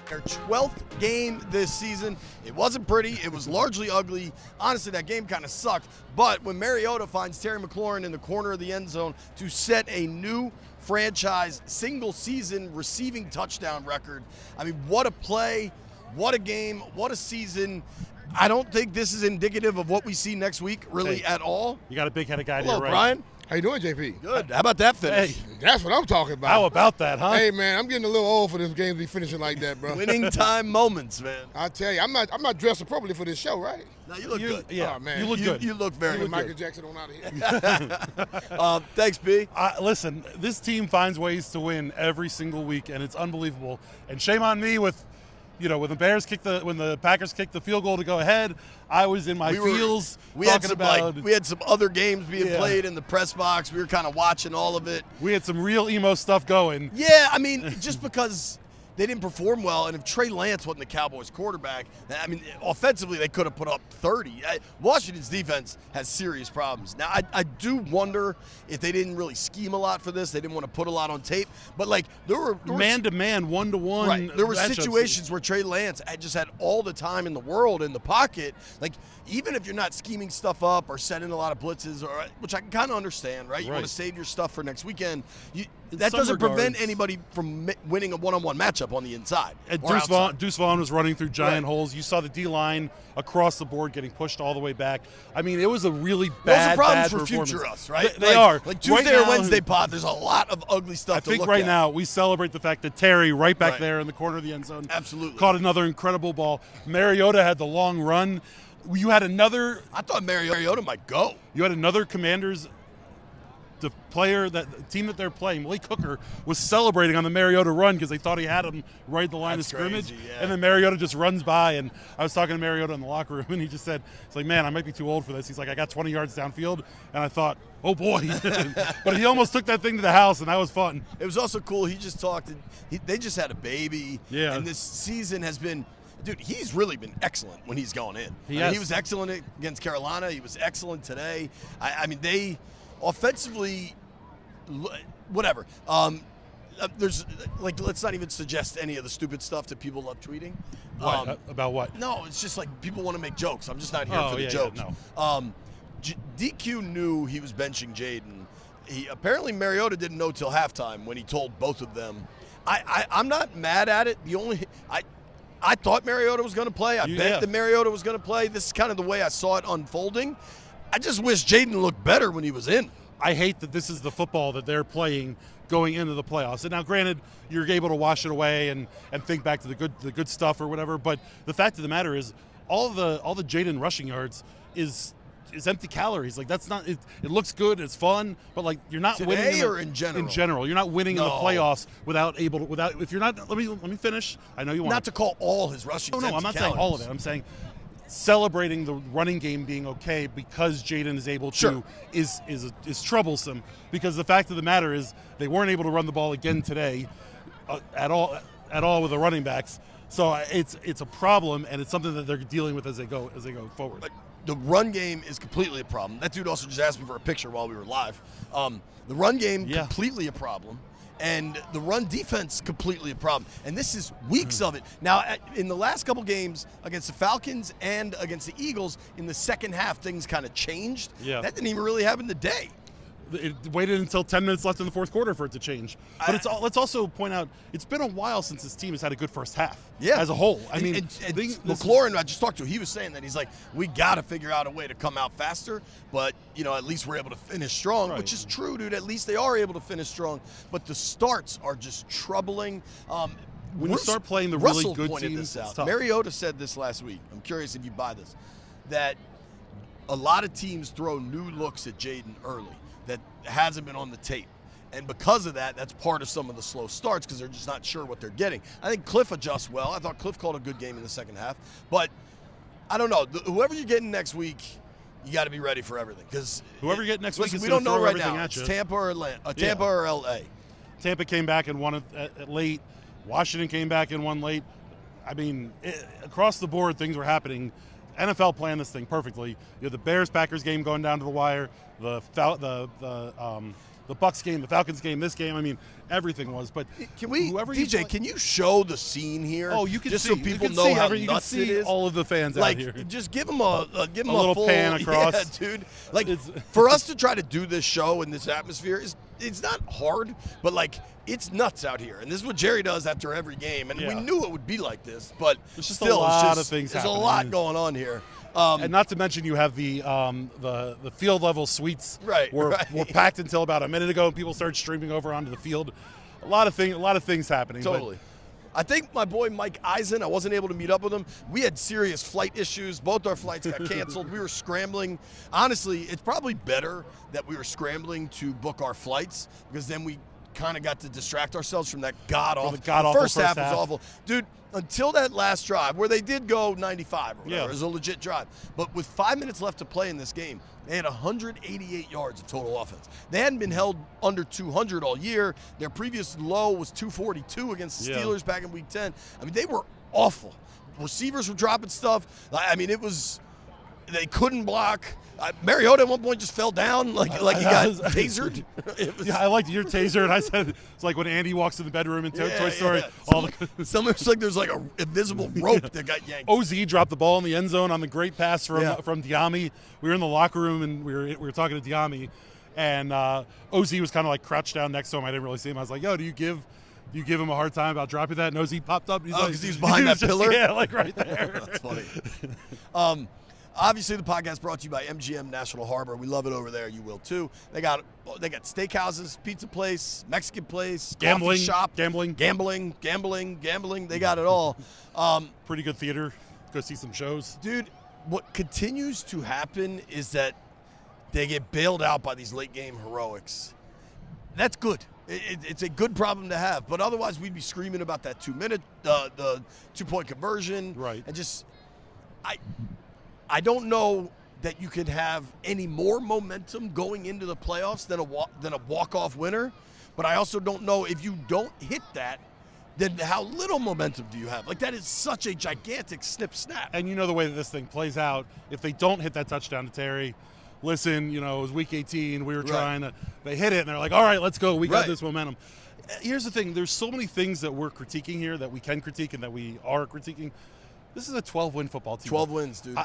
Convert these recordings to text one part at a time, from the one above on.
Their 12th game this season. It wasn't pretty. It was largely ugly. Honestly, that game kind of sucked. But when Mariota finds Terry McLaurin in the corner of the end zone to set a new franchise single-season receiving touchdown record, I mean, what a play, what a game, what a season. I don't think this is indicative of what we see next week, really, at all. You got a big-headed guy to Hello, your right. Brian. How you doing, JP? Good. How about that finish? Hey, That's what I'm talking about. how about that, huh? Hey, man, I'm getting a little old for this game to be finishing like that, bro. Winning time moments, man. I tell you, I'm not dressed appropriately for this show, right? No, you look good. Yeah, Oh, man. you look good. You look very good. Michael Jackson on out of here. Thanks, B. Listen, this team finds ways to win every single week, and it's unbelievable. And shame on me with, when the Packers kicked the field goal to go ahead, I was in my feels. We had some other games being played in the press box. We were kind of watching all of it. We had some real emo stuff going. Yeah, I mean, just because they didn't perform well, and if Trey Lance wasn't the Cowboys quarterback, I mean, offensively they could have put up 30. Washington's defense has serious problems. Now, I do wonder if they didn't really scheme a lot for this. They didn't want to put a lot on tape. But, there were man-to-man, one-to-one. Right. There were situations where Trey Lance just had all the time in the world in the pocket. Even if you're not scheming stuff up or setting a lot of blitzes, which I can kind of understand, right? You want to save your stuff for next weekend. That doesn't prevent anybody from winning a one-on-one matchup on the inside. Deuce Vaughn was running through giant holes. You saw the D-line across the board getting pushed all the way back. I mean, it was a really bad problems for performance. future us, right? They are. Tuesday or Wednesday pod, there's a lot of ugly stuff to look at. I think now we celebrate the fact that Terry, right back there in the corner of the end zone, absolutely caught another incredible ball. Mariota had the long run. You had another. I thought Mariota might go. You had another Commanders. The team that they're playing, Malik Hooker, was celebrating on the Mariota run because they thought he had him right at the line of scrimmage. Crazy, yeah. And then Mariota just runs by. And I was talking to Mariota in the locker room, and he just said, it's like, man, I might be too old for this. He's like, I got 20 yards downfield. And I thought, oh, boy. But he almost took that thing to the house, and that was fun. It was also cool. He just talked. They just had a baby. Yeah. And this season has been – dude, he's really been excellent when he's gone in. He was excellent against Carolina. He was excellent today. I mean, they offensively, whatever. There's let's not even suggest any of the stupid stuff that people love tweeting. About what? No, it's just people want to make jokes. I'm just not here for the jokes. Yeah, no. DQ knew he was benching Jaden. Apparently Mariota didn't know till halftime when he told both of them. I'm not mad at it. I thought Mariota was going to play. I bet that Mariota was going to play. This is kind of the way I saw it unfolding. I just wish Jaden looked better when he was in. I hate that this is the football that they're playing going into the playoffs. And now, granted, you're able to wash it away and think back to the good stuff or whatever. But the fact of the matter is, all the Jaden rushing yards is empty calories. That's not. It looks good. It's fun, but you're not today winning. Or in general? In general, you're not winning in the playoffs without. If you're not, let me finish. I know you want not to call all his rushing. No, I'm not saying all of it. I'm saying celebrating the running game being okay because Jaden is able to is troublesome, because the fact of the matter is they weren't able to run the ball again today at all with the running backs. So it's a problem, and it's something that they're dealing with as they go forward. The run game is completely a problem. That dude also just asked me for a picture while we were live. The run game, completely a problem. And the run defense, completely a problem. And this is weeks of it. Now, in the last couple games against the Falcons and against the Eagles, in the second half, things kind of changed. Yeah. That didn't even really happen today. It waited until 10 minutes left in the fourth quarter for it to change. But let's also point out, it's been a while since this team has had a good first half as a whole. I mean, McLaurin, I just talked to, he was saying that he's like, we got to figure out a way to come out faster, but, at least we're able to finish strong, which is true, dude. At least they are able to finish strong. But the starts are just troubling. When you start playing the really good teams, this out. Mariota said this last week. I'm curious if you buy this, that a lot of teams throw new looks at Jaden early that hasn't been on the tape. And because of that, that's part of some of the slow starts because they're just not sure what they're getting. I think Cliff adjusts well. I thought Cliff called a good game in the second half. But I don't know. Whoever you're getting next week, you got to be ready for everything. Because whoever you get next week is we going don't to know throw right everything now. at you. It's Tampa or L.A. Tampa came back and won it late. Washington came back and won late. I mean, across the board, things were happening. NFL planned this thing perfectly. You had the Bears-Packers game going down to the wire. The the Bucs game, the Falcons game, this game. I mean, everything was. But can we, DJ? Can you show the scene here? Oh, you can just see, so people know how nuts it is. All of the fans like, out here. Just give them a little full pan across. Yeah, dude. Like for us to try to do this show in this atmosphere it's not hard, but like it's nuts out here, and this is what Jerry does after every game. And we knew it would be like this, but there's just still, a lot of things. There's happening. a lot going on here. And not to mention, you have the field level suites were packed until about a minute ago, and people started streaming over onto the field. A lot of things happening. Totally. I think my boy Mike Eisen, I wasn't able to meet up with him. We had serious flight issues. Both our flights got canceled. We were scrambling. Honestly, it's probably better that we were scrambling to book our flights, because then we kind of got to distract ourselves from that god-awful. First half was awful. Dude, until that last drive, where they did go 95 or whatever, it was a legit drive. But with 5 minutes left to play in this game, they had 188 yards of total offense. They hadn't been held under 200 all year. Their previous low was 242 against the Steelers back in Week 10. I mean, they were awful. Receivers were dropping stuff. I mean, they couldn't block. Mariota at one point just fell down like he got tasered. I liked your taser, and I said it's like when Andy walks in the bedroom in Toy Story. It's like there's like an invisible rope that got yanked. OZ dropped the ball in the end zone on the great pass from Diami. We were in the locker room, and we were talking to Diami, and OZ was kind of like crouched down next to him. I didn't really see him. I was like, "Yo, do you give him a hard time about dropping that?" And OZ popped up. Because he was behind that pillar? Yeah, like right there. That's funny. Obviously, the podcast brought to you by MGM National Harbor. We love it over there. You will too. They got steakhouses, pizza place, Mexican place, gambling coffee shop, gambling. They got it all. Pretty good theater. Go see some shows, dude. What continues to happen is that they get bailed out by these late game heroics. That's good. It's a good problem to have. But otherwise, we'd be screaming about that 2 minute, the 2-point conversion, right? And just I don't know that you can have any more momentum going into the playoffs than a walk-off winner, but I also don't know if you don't hit that, then how little momentum do you have? Like, that is such a gigantic snip-snap. And you know the way that this thing plays out, if they don't hit that touchdown to Terry, listen, it was week 18, we were trying to, they hit it, and they're like, all right, let's go, we got this momentum. Here's the thing, there's so many things that we're critiquing here that we can critique and that we are critiquing. This is a 12-win football team. 12 wins, dude.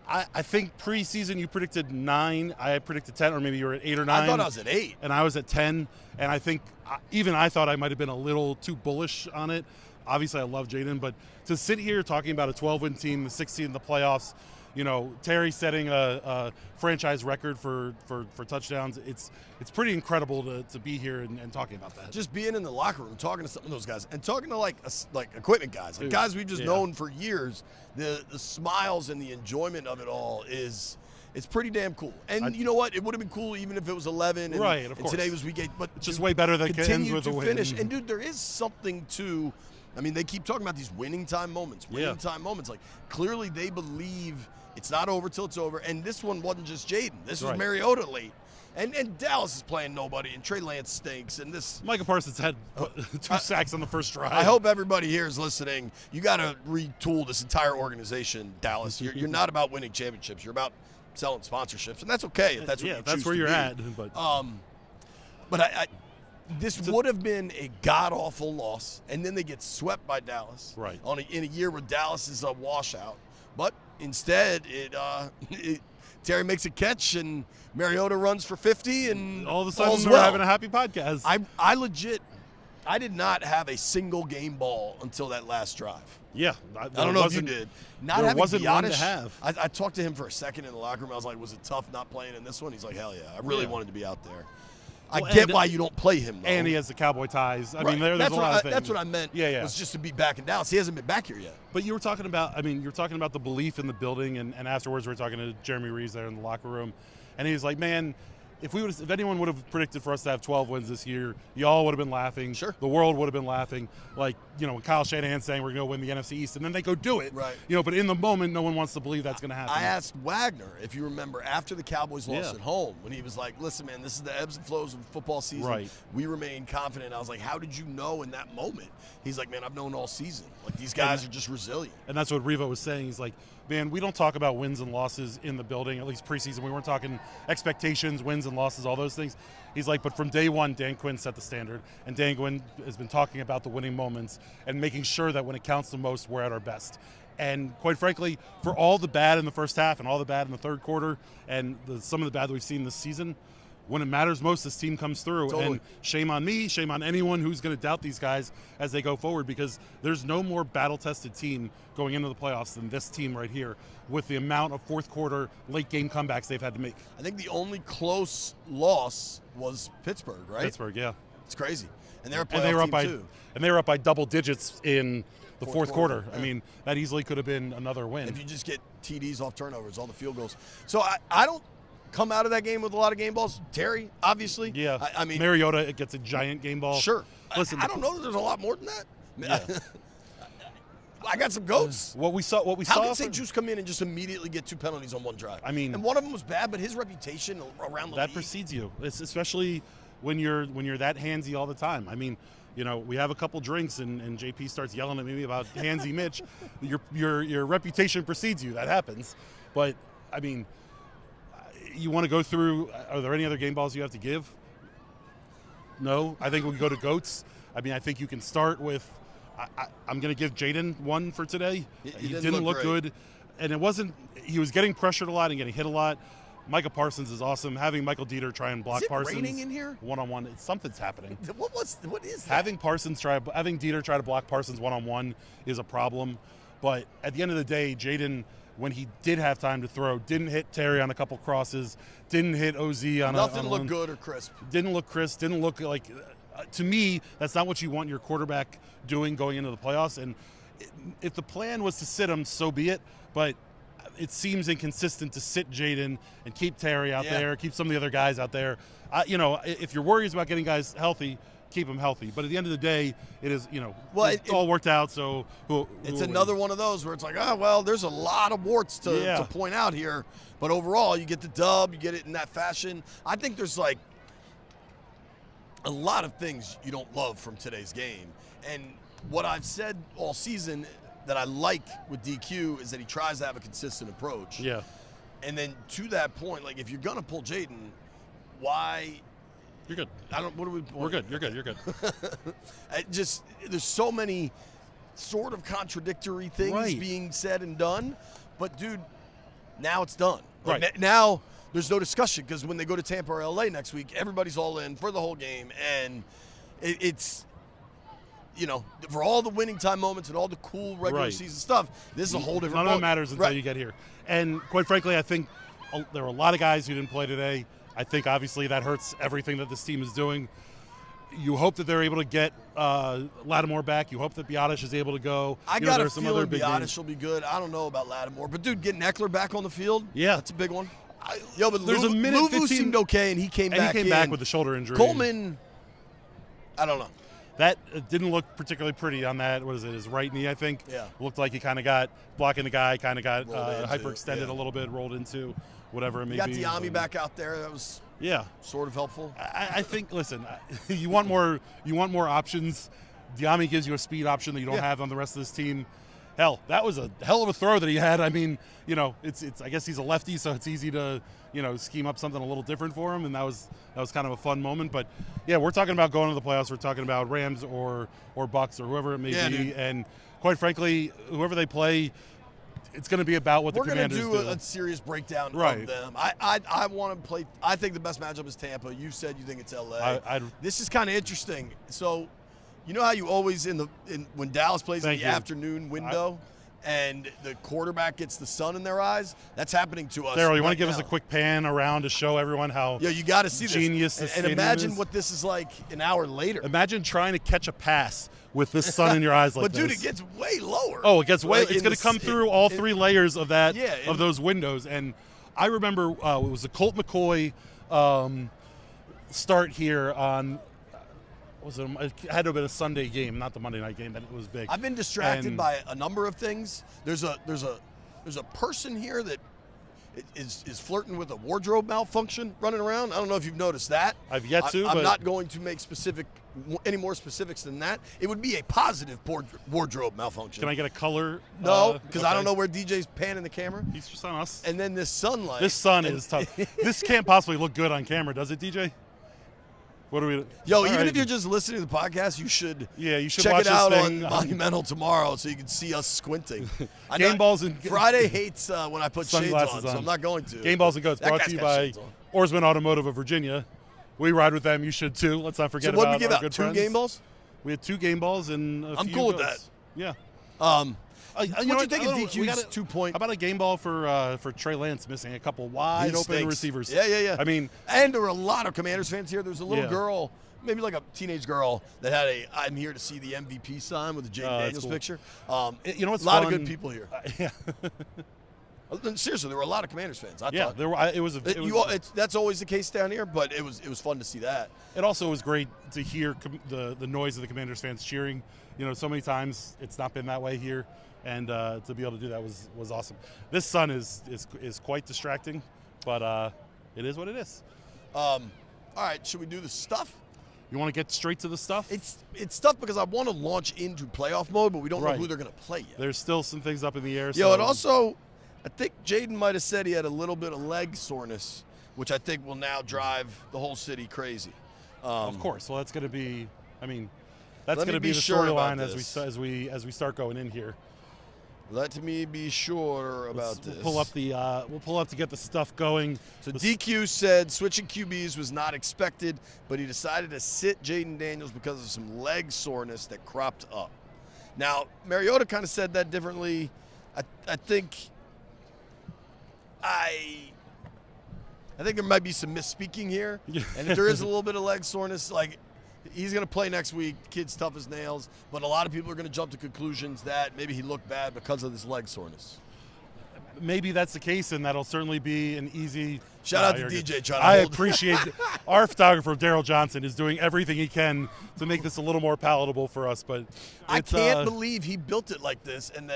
I think preseason you predicted 9. I predicted 10, or maybe you were at 8 or 9. I thought I was at 8. And I was at 10. And I think I thought I might have been a little too bullish on it. Obviously, I love Jaden. But to sit here talking about a 12-win team, the 16 in the playoffs, Terry setting a franchise record for touchdowns. It's pretty incredible to be here and talking about that. Just being in the locker room, talking to some of those guys, and talking to like equipment guys, like guys we've just known for years. The smiles and the enjoyment of it all it's pretty damn cool. And you know what? It would have been cool even if it was 11. And, right, of course. Today was week 8, but it's just way better than continue with to a win. finish. And dude, there is something to. I mean, they keep talking about these winning time moments. Like clearly they believe it's not over till it's over. And this one wasn't just Jaden. This was Mariota late. And Dallas is playing nobody, and Trey Lance stinks. And this Micah Parsons had 2 sacks on the first drive. I hope everybody here is listening. You got to retool this entire organization, Dallas. You're not about winning championships. You're about selling sponsorships, and that's okay if that's what you choose that's where you're at. But this would have been a god-awful loss, and then they get swept by Dallas. Right. In a year where Dallas is a washout. But instead, Terry makes a catch, and Mariota runs for 50, and all of a sudden we're having a happy podcast. I did not have a single game ball until that last drive. Yeah. I don't know if you did. There wasn't one to have. I talked to him for a second in the locker room. I was like, was it tough not playing in this one? He's like, hell yeah. I really wanted to be out there. I get why you don't play him, though. And he has the Cowboy ties. I mean, there's a lot of things. That's what I meant. Was just to be back in Dallas. He hasn't been back here yet. But you were talking about, the belief in the building, and afterwards we were talking to Jeremy Reeves there in the locker room, and he was like, man, if anyone would have predicted for us to have 12 wins this year, y'all would have been laughing. Sure. The world would have been laughing. Like, when Kyle Shanahan's saying we're going to win the NFC East, and then they go do it. Right. But in the moment, no one wants to believe that's going to happen. I asked Wagner, if you remember, after the Cowboys lost at home, when he was like, listen, man, this is the ebbs and flows of football season. Right. We remain confident. I was like, how did you know in that moment? He's like, man, I've known all season. Like, these guys are just resilient. And that's what Revo was saying. He's like, man, we don't talk about wins and losses in the building, at least preseason. We weren't talking expectations, wins and losses, all those things. He's like, but from day one, Dan Quinn set the standard, and Dan Quinn has been talking about the winning moments and making sure that when it counts the most, we're at our best. And quite frankly, for all the bad in the first half and all the bad in the third quarter and some of the bad that we've seen this season, when it matters most, this team comes through. Totally. And shame on me, shame on anyone who's going to doubt these guys as they go forward, because there's no more battle-tested team going into the playoffs than this team right here with the amount of fourth quarter, late game comebacks they've had to make. I think the only close loss was Pittsburgh, right? Pittsburgh, yeah. It's crazy. And they're a playoff team too. And they were up by double digits in the fourth quarter. Yeah. I mean, that easily could have been another win. If you just get TDs off turnovers, all the field goals. So I don't come out of that game with a lot of game balls. Terry, obviously. Yeah. I mean, Mariota gets a giant game ball. Sure. Listen, I don't know that there's a lot more than that. Yeah. I got some goats. What we saw. How can St. Juice come in and just immediately get 2 penalties on one drive? I mean, and one of them was bad, but his reputation around the that league precedes you. It's especially when you're that handsy all the time. I mean, you know, we have a couple drinks and JP starts yelling at me about handsy Mitch. Your reputation precedes you. That happens. But I mean, you want to go through. Are there any other game balls you have to give? No. I think we go to goats. I mean, I think you can start with. I'm going to give Jaden one for today. He didn't look good. And it wasn't – he was getting pressured a lot and getting hit a lot. Micah Parsons is awesome. Having Michael Dieter try and block Parsons. Is it raining in here? One-on-one. Something's happening. What is that? Having Dieter try to block Parsons one-on-one is a problem. But at the end of the day, Jaden, when he did have time to throw, didn't hit Terry on a couple crosses, didn't hit OZ on Nothing looked good or crisp. Didn't look crisp. Didn't look like to me, that's not what you want your quarterback doing going into the playoffs. And if the plan was to sit him, so be it. But it seems inconsistent to sit Jaden and keep Terry out there, keep some of the other guys out there. You know, if you're worried about getting guys healthy, keep them healthy. But at the end of the day, it is, you know, it's all worked out. So it's another one of those where it's like, oh, well, there's a lot of warts to point out here. But overall, you get the dub, you get it in that fashion. I think there's like a lot of things you don't love from today's game. And what I've said all season that I like with DQ is that he tries to have a consistent approach. Yeah. And then to that point, like if you're going to pull Jaden, why – You're good. We're good. You're good. You're good. There's so many sort of contradictory things being said and done. But, dude, now it's done. Like, now there's no discussion because when they go to Tampa or L.A. next week, everybody's all in for the whole game. And it's, you know, for all the winning time moments and all the cool regular season stuff, this is a whole different None of it matters until you get here. And, quite frankly, I think there were a lot of guys who didn't play today. I think, obviously, that hurts everything that this team is doing. You hope that they're able to get Lattimore back. You hope that Biotish is able to go. I got a feeling Biotish will be good. I don't know about Lattimore. But, dude, getting Eckler back on the field, that's a big one. But there's a minute 15 seemed okay, and he came back with the shoulder injury. Coleman, I don't know. That didn't look particularly pretty on that. What is it? His right knee, I think. Yeah. Looked like he kind of got blocking the guy, kind of got hyperextended a little bit, rolled into whatever it may be. You got Diami back out there. That was sort of helpful. I think. Listen, you want more options. Diami gives you a speed option that you don't have on the rest of this team. Hell, that was a hell of a throw that he had. I mean, you know, it's. I guess he's a lefty, so it's easy to, you know, scheme up something a little different for him, and that was kind of a fun moment. But yeah, we're talking about going to the playoffs. We're talking about Rams or Bucks or whoever it may be, dude. And quite frankly, whoever they play, it's going to to be about what the Commanders do. We're going to do a serious breakdown of them. I want to play. I think the best matchup is Tampa. You said you think it's LA. This is kind of interesting. So. You know how you always when Dallas plays in the afternoon window and the quarterback gets the sun in their eyes? That's happening to us. Daryl, you want to give us a quick pan around to show everyone how you got to see genius this. And imagine what this is like an hour later. Imagine trying to catch a pass with the sun in your eyes like this. But, dude, it gets way lower. Oh, it gets way – it's going to come through all three layers of that of those windows. And I remember it was a Colt McCoy start here on – it had to have been a Sunday game, not the Monday night game, but it was big. I've been distracted by a number of things. There's a person here that is flirting with a wardrobe malfunction running around. I don't know if you've noticed that. I've yet to. I'm but not going to make any more specifics than that. It would be a positive wardrobe malfunction. Can I get a color? No, because I okay. don't know where DJ's panning the camera. He's just on us. And then this sunlight. This sun is tough. This can't possibly look good on camera, does it, DJ? What do we? Yo, even if you're just listening to the podcast, you should. Yeah, you should check watch it out this on thing Monumental tomorrow, so you can see us squinting. Game balls and Friday hates when I put shades on, sunglasses so I'm not going to. Game balls and goats That brought guy's to you got by shades on. Oarsman Automotive of Virginia. We ride with them. You should too. Let's not forget So what about did we give our out? good 2 friends. game balls? We had 2 game balls and a I'm few cool with goats. Yeah. What do you think of DQ's 2-point? How about a game ball for Trey Lance missing a couple wide open receivers? Yeah. I mean, and there were a lot of Commanders fans here. There was a little Yeah. girl, maybe like a teenage girl, that had a "I'm here to see the MVP" sign with the Jaden Daniels cool. picture. you know what's a lot fun? of good people here. Yeah. Seriously, there were a lot of Commanders fans. I Yeah, thought. there were. That's always the case down here, but it was fun to see that. It also was great to hear the noise of the Commanders fans cheering. You know, so many times it's not been that way here, and to be able to do that was awesome. This sun is quite distracting, but it is what it is. All right, should we do the stuff? You want to get straight to the stuff? It's tough because I want to launch into playoff mode, but we don't know who they're going to play yet. There's still some things up in the air. Yo, and also, I think Jaden might have said he had a little bit of leg soreness, which I think will now drive the whole city crazy. Of course. Well, that's going to be. I mean, that's going to be the sure storyline as we start going in here. Let me be sure about this. We'll pull up to get the stuff going. So DQ said switching QBs was not expected, but he decided to sit Jaden Daniels because of some leg soreness that cropped up. Now, Mariota kind of said that differently. I think there might be some misspeaking here. And if there is a little bit of leg soreness, like, he's going to play next week. Kid's tough as nails. But a lot of people are going to jump to conclusions that maybe he looked bad because of this leg soreness. Maybe that's the case, and that'll certainly be an easy. Shout out to DJ. I appreciate our photographer, Daryl Johnson, is doing everything he can to make this a little more palatable for us. But I can't believe he built it like this, and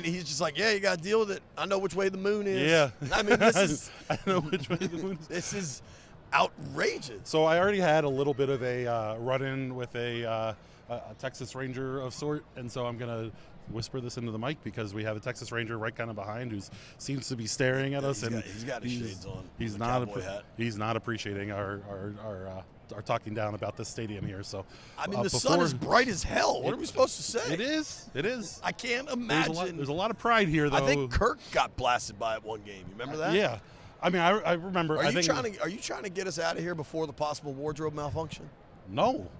he's just like, yeah, you got to deal with it. I know which way the moon is. Yeah. I mean, this is. I know which way the moon is. This is outrageous. So I already had a little bit of a run-in with a Texas Ranger of sort, and so I'm going to whisper this into the mic because we have a Texas Ranger right kind of behind who seems to be staring at us. He's got his shades on. He's not appreciating our talking down about this stadium here. So I mean, the sun is bright as hell. What are we supposed to say? It is. I can't imagine. There's a lot of pride here, though. I think Kirk got blasted by it one game. You remember that? Yeah. I mean, I remember. Are you trying to get us out of here before the possible wardrobe malfunction? No.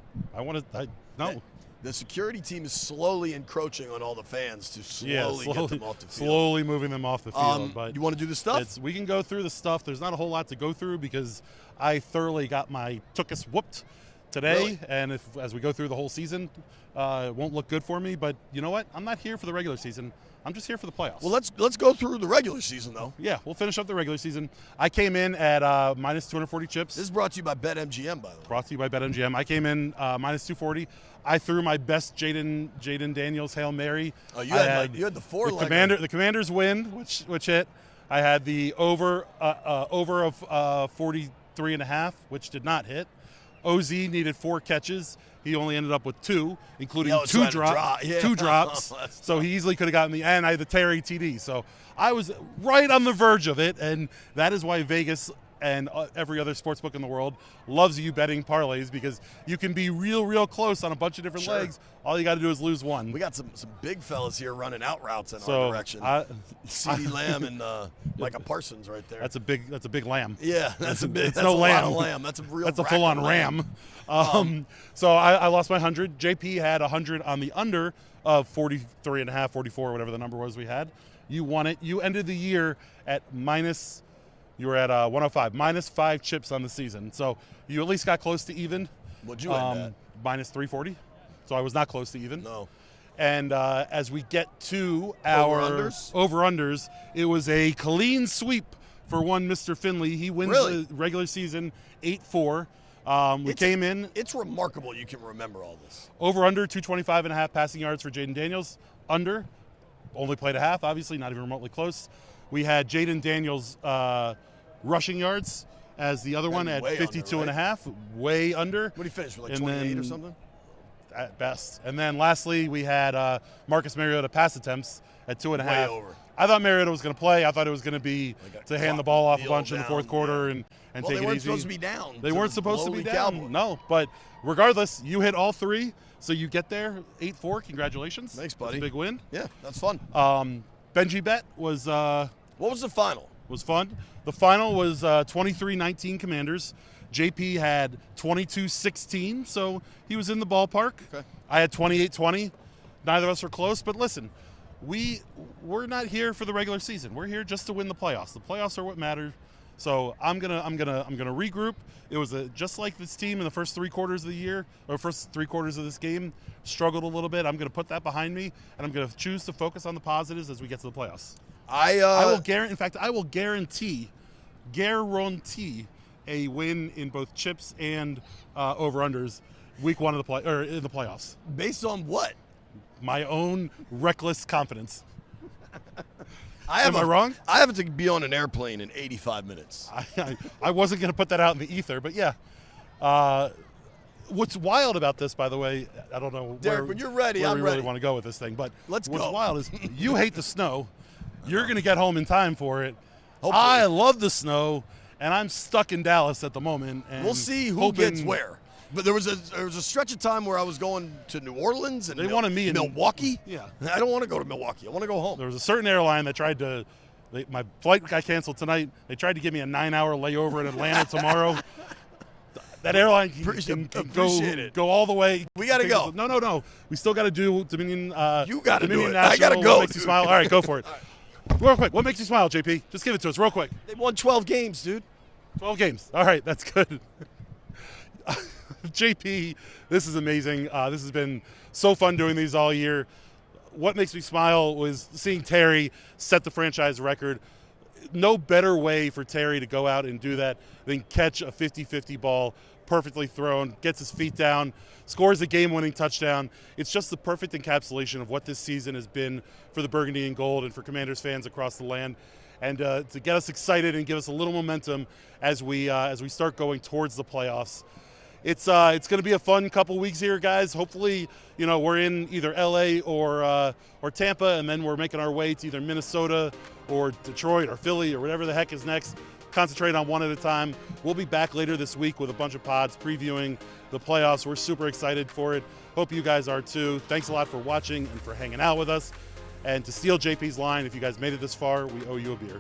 No. The security team is slowly encroaching on all the fans to slowly get them off the field. Slowly moving them off the field. But you want to do the stuff? We can go through the stuff. There's not a whole lot to go through because I thoroughly got my tookus whooped today. Really? And as we go through the whole season, it won't look good for me. But you know what? I'm not here for the regular season. I'm just here for the playoffs. Well, let's go through the regular season, though. Yeah, we'll finish up the regular season. I came in at minus 240 chips. This is brought to you by BetMGM, by the way. Brought to you by BetMGM. I came in minus 240. I threw my best Jaden Daniels Hail Mary. Oh, you had the four-legger. The Commanders win, which hit. I had the over of 43.5, which did not hit. OZ needed 4 catches. He only ended up with 2, including two drops. So he easily could have gotten and I had the Terry TD. So I was right on the verge of it, and that is why Vegas and every other sports book in the world loves you betting parlays, because you can be real close on a bunch of different legs. All you got to do is lose one. We got some big fellas here running out routes in our direction. CeeDee Lamb and Micah Parsons right there. That's a big lamb. Yeah, that's a lamb. Lot of lamb. That's a real. That's a full-on ram. So I lost my 100. JP had 100 on the under of 43.5, 44, whatever the number was we had. You won it. You ended the year at minus. You were at 105, minus 5 chips on the season. So you at least got close to even. What'd you end at? Minus 340. So I was not close to even. No. And as we get to our over-unders, it was a clean sweep for one Mr. Finlay. He wins the regular season 8-4. We came in. It's remarkable you can remember all this. Over-under 225.5 passing yards for Jaden Daniels. Under, only played a half, obviously, not even remotely close. We had Jaden Daniels rushing yards as the other one at 52 and a half, way under. What did he finish, like 28 or something? At best. And then lastly, we had Marcus Mariota pass attempts at 2.5. Way over. I thought Mariota was going to play. I thought it was going to be to hand the ball off a bunch in the fourth quarter and take it easy. They weren't supposed to be down. They weren't supposed to be down. Cowboys. No, but regardless, you hit all three, so you get there 8-4. Congratulations. Thanks, buddy. That's a big win. Yeah, that's fun. Benji bet was what was the final? Was fun. The final was 23-19 Commanders. JP had 22-16, so he was in the ballpark. Okay. I had 28-20. Neither of us were close, but listen, we're not here for the regular season. We're here just to win the playoffs. The playoffs are what matter. So I'm gonna regroup. It was just like this team in the first 3 quarters of the year, or first 3 quarters of this game, struggled a little bit. I'm gonna put that behind me, and I'm gonna choose to focus on the positives as we get to the playoffs. I will guarantee a win in both chips and over-unders week 1 of in the playoffs. Based on what? My own reckless confidence. Am I wrong? I have to be on an airplane in 85 minutes. I wasn't going to put that out in the ether, but yeah. What's wild about this, by the way, I don't know Derek, when you're ready, where I'm we ready. really want to go with this thing, but Let's what's go. wild is you hate the snow. You're going to get home in time for it. Hopefully. I love the snow, and I'm stuck in Dallas at the moment. And we'll see who gets where. But there was a stretch of time where I was going to New Orleans and they wanted me in Milwaukee. Yeah, I don't want to go to Milwaukee. I want to go home. There was a certain airline that tried to. My flight got canceled tonight. They tried to give me a 9-hour layover in Atlanta tomorrow. That airline can go all the way. We got to go. No. We still got to do Dominion. You got to do it. National. I got to go. What makes you smile? All right, go for it. Real quick, what makes you smile, JP? Just give it to us real quick. They won 12 games, dude. 12 games. All right, that's good. JP, this is amazing. This has been so fun doing these all year. What makes me smile was seeing Terry set the franchise record. No better way for Terry to go out and do that than catch a 50-50 ball, perfectly thrown, gets his feet down, scores a game-winning touchdown. It's just the perfect encapsulation of what this season has been for the Burgundy and Gold and for Commanders fans across the land. And to get us excited and give us a little momentum as we start going towards the playoffs. It's going to be a fun couple weeks here, guys. Hopefully, we're in either LA or Tampa, and then we're making our way to either Minnesota or Detroit or Philly or whatever the heck is next. Concentrate on one at a time. We'll be back later this week with a bunch of pods previewing the playoffs. We're super excited for it. Hope you guys are too. Thanks a lot for watching and for hanging out with us. And to steal JP's line, if you guys made it this far, we owe you a beer.